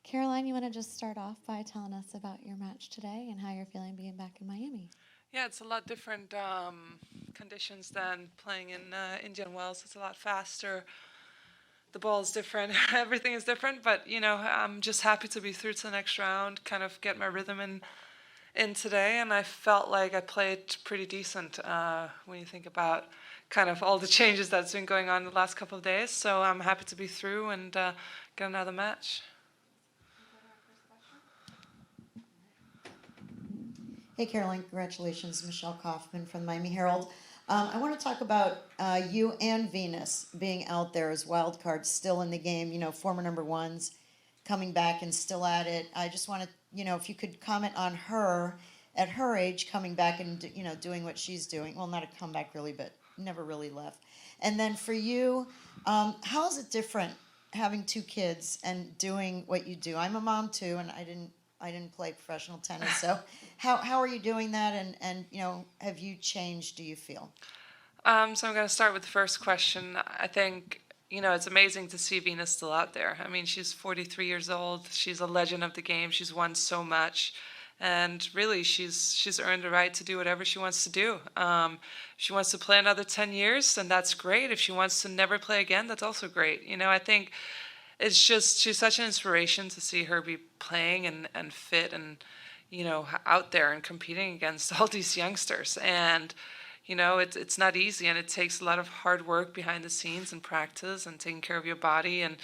Caroline, you want to just start off by telling us about your match today and how you're feeling being back in Miami? Yeah, it's a lot different conditions than playing in Indian Wells. It's a lot faster. The ball is different. Everything is different. But I'm just happy to be through to the next round. Kind of get my rhythm in today, and I felt like I played pretty decent when you think about kind of all the changes that's been going on the last couple of days. So I'm happy to be through and get another match. Hey, Caroline, congratulations. Michelle Kaufman from the Miami Herald. I want to talk about you and Venus being out there as wild cards, still in the game, former number ones coming back and still at it. I just want to, if you could comment on her at her age coming back and, doing what she's doing. Well, not a comeback really, but never really left. And then for you, how is it different having two kids and doing what you do? I'm a mom too, and I didn't play professional tennis. So how are you doing that? And have you changed, do you feel? So I'm going to start with the first question. I think, it's amazing to see Venus still out there. I mean, she's 43 years old. She's a legend of the game. She's won so much. And really, she's earned the right to do whatever she wants to do. If she wants to play another 10 years, then that's great. If she wants to never play again, that's also great. I think it's just, she's such an inspiration to see her be playing and fit and, out there and competing against all these youngsters. And it's not easy, and it takes a lot of hard work behind the scenes and practice and taking care of your body. And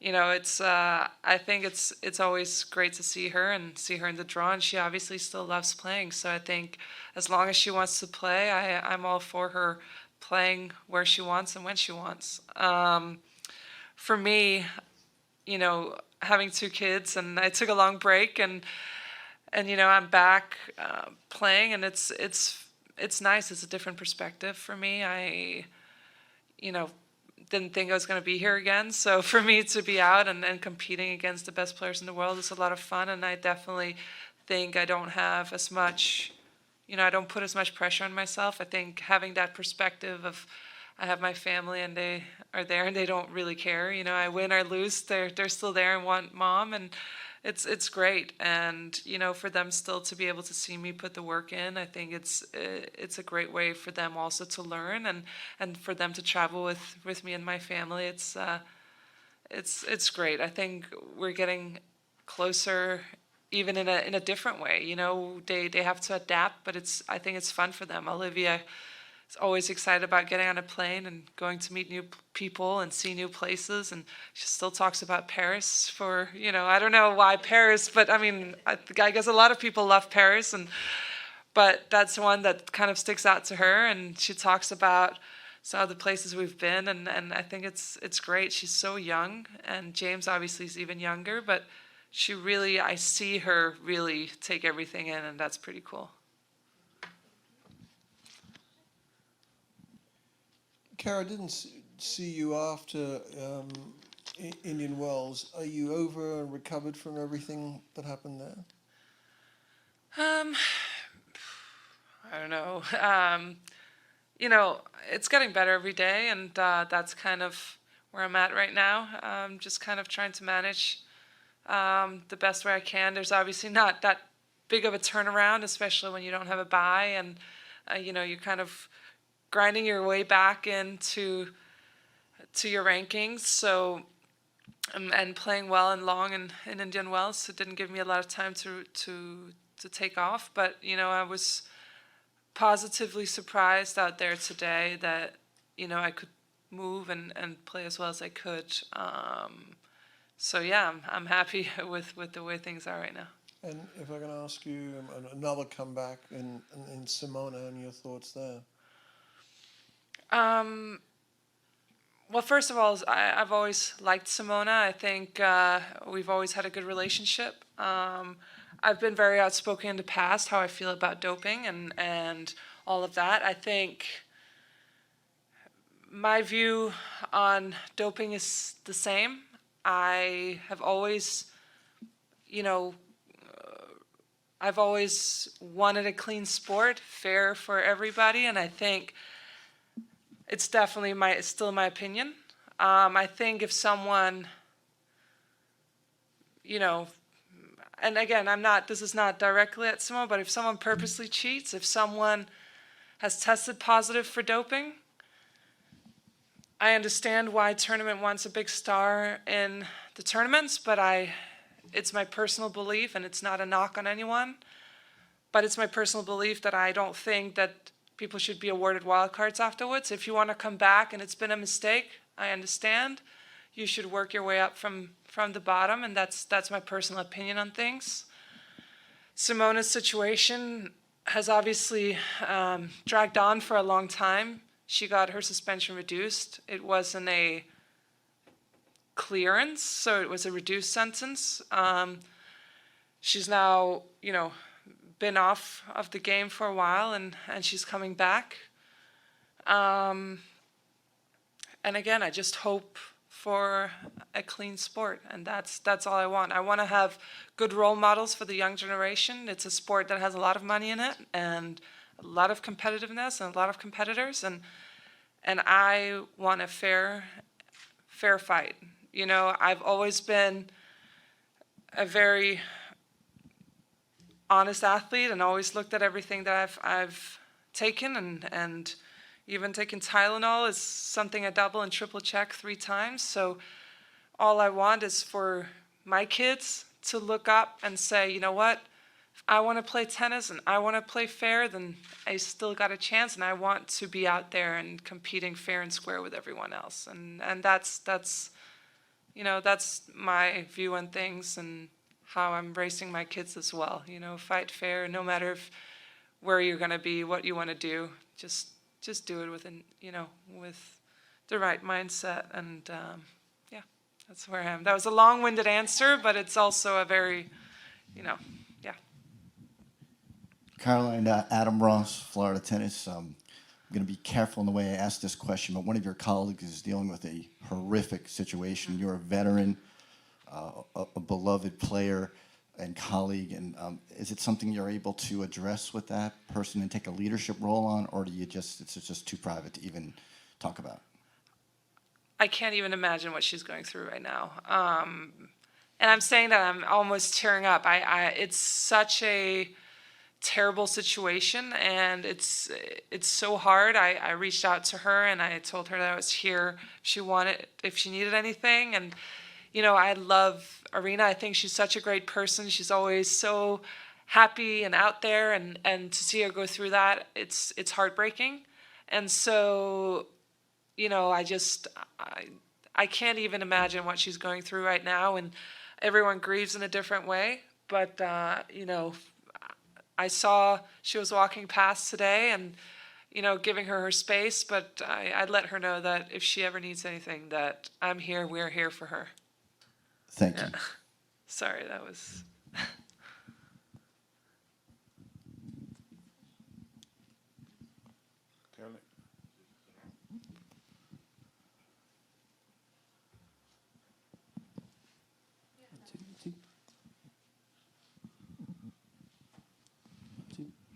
it's I think it's always great to see her and see her in the draw, and she obviously still loves playing. So I think as long as she wants to play, I'm all for her playing where she wants and when she wants. For me, having two kids, and I took a long break, and I'm back playing, and it's nice. It's a different perspective for me. I, you know, didn't think I was going to be here again. So for me to be out and competing against the best players in the world is a lot of fun. And I definitely think I don't have as much, I don't put as much pressure on myself. I think having that perspective of I have my family and they are there and they don't really care. I win or lose, they're still there and want mom, and it's great. And for them still to be able to see me put the work in, I think it's a great way for them also to learn, and for them to travel with me and my family. It's great. I think we're getting closer, even in a different way. They have to adapt, but I think it's fun for them. Olivia is always excited about getting on a plane and going to meet new people and see new places. And she still talks about Paris for, I don't know why Paris, but I mean, I guess a lot of people love Paris. But that's one that kind of sticks out to her. And she talks about some of the places we've been. And I think it's great. She's so young. And James obviously is even younger. But I see her really take everything in. And that's pretty cool. Kara, I didn't see you after Indian Wells. Are you over and recovered from everything that happened there? Um, I don't know. It's getting better every day, and that's kind of where I'm at right now. Just kind of trying to manage the best way I can. There's obviously not that big of a turnaround, especially when you don't have a bye, and you're kind of grinding your way back into your rankings. So and playing well and long in Indian Wells, so it didn't give me a lot of time to take off. But I was positively surprised out there today that I could move and play as well as I could. So yeah, I'm happy with the way things are right now. And if I can ask you another comeback in Simona and your thoughts there. Well, first of all, I've always liked Simona. I think we've always had a good relationship. I've been very outspoken in the past how I feel about doping and all of that. I think my view on doping is the same. I have always, I've always wanted a clean sport, fair for everybody, and I think it's definitely still my opinion. I think if someone, you know, and again, this is not directly at Simone, but if someone purposely cheats, if someone has tested positive for doping, I understand why tournament wants a big star in the tournaments, but it's my personal belief, and it's not a knock on anyone, but it's my personal belief that I don't think that people should be awarded wildcards afterwards. If you want to come back and it's been a mistake, I understand. You should work your way up from the bottom, and that's my personal opinion on things. Simona's situation has obviously dragged on for a long time. She got her suspension reduced. It wasn't a clearance, so it was a reduced sentence. She's now, been off of the game for a while, and she's coming back. And again, I just hope for a clean sport, and that's all I want. I want to have good role models for the young generation. It's a sport that has a lot of money in it, and a lot of competitiveness, and a lot of competitors, and I want a fair fight. I've always been a very honest athlete, and always looked at everything that I've taken, and even taking Tylenol is something I double and triple check 3 times. So all I want is for my kids to look up and say, you know what, if I want to play tennis and I want to play fair, then I still got a chance, and I want to be out there and competing fair and square with everyone else. And that's my view on things, and how I'm raising my kids as well. Fight fair, no matter where you're going to be, what you want to do. Just do it with the right mindset, and yeah, that's where I am. That was a long-winded answer, but it's also a very, yeah. Caroline, Adam Ross, Florida Tennis. I'm going to be careful in the way I ask this question, but one of your colleagues is dealing with a horrific situation. You're a veteran, a beloved player and colleague, and is it something you're able to address with that person and take a leadership role on, or it's just too private to even talk about? I can't even imagine what she's going through right now. And I'm saying that I'm almost tearing up. It's such a terrible situation, and it's so hard. I reached out to her, and I told her that I was here if she needed anything. And I love Arena. I think she's such a great person. She's always so happy and out there, and to see her go through that, it's heartbreaking. And so, I can't even imagine what she's going through right now, and everyone grieves in a different way. But, I saw she was walking past today, and, giving her space, but I'd let her know that if she ever needs anything, that I'm here, we're here for her. Thank you. Sorry, that was...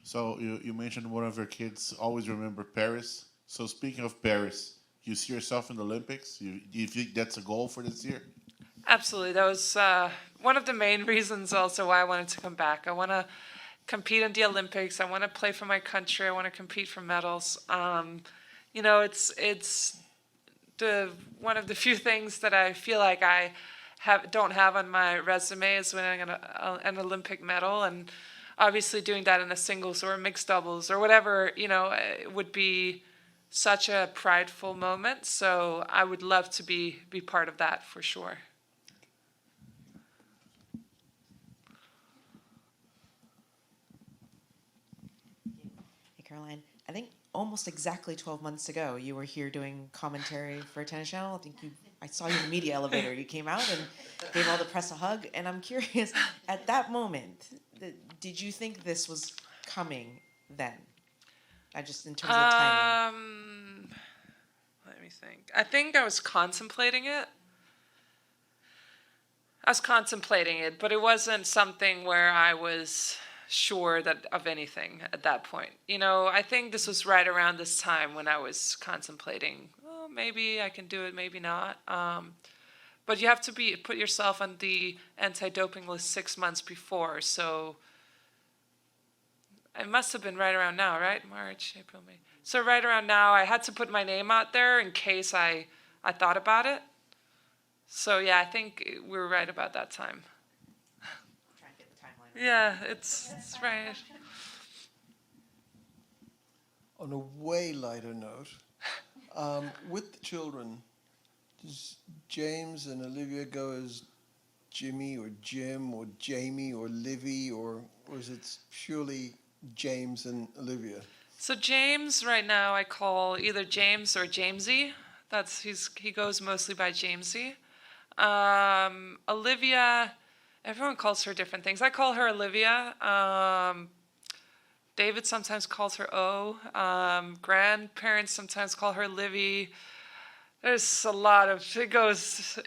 So you mentioned one of your kids always remember Paris. So speaking of Paris, you see yourself in the Olympics? Do you think that's a goal for this year? Absolutely. That was one of the main reasons also why I wanted to come back. I want to compete in the Olympics. I want to play for my country. I want to compete for medals. It's one of the few things that I feel like I don't have on my resume is winning an Olympic medal, and obviously doing that in a singles or a mixed doubles or whatever, it would be such a prideful moment. So I would love to be part of that for sure. Hey, Caroline. I think almost exactly 12 months ago, you were here doing commentary for Tennis Channel. I saw you in the media elevator. You came out and gave all the press a hug. And I'm curious, at that moment, did you think this was coming then? Just in terms of timing. Let me think. I think I was contemplating it. But it wasn't something where I was sure of anything at that point. I think this was right around this time when I was contemplating, maybe I can do it, maybe not. But you have to put yourself on the anti-doping list 6 months before. So it must have been right around now, right? March, April, May. So right around now, I had to put my name out there in case I thought about it. So yeah, I think we were right about that time. Try and get the timeline right. Yeah, it's right. On a way lighter note, with the children, does James and Olivia go as Jimmy or Jim or Jamie or Livy, or is it purely James and Olivia? So James right now I call either James or Jamesy. He goes mostly by Jamesy. Olivia, everyone calls her different things. I call her Olivia. David sometimes calls her O. Grandparents sometimes call her Livy. There's a lot of, it goes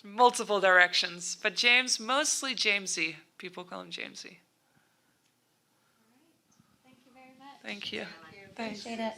multiple directions. But James, mostly Jamesy. People call him Jamesy. Thank you very much. Thank you. Thanks. Appreciate it.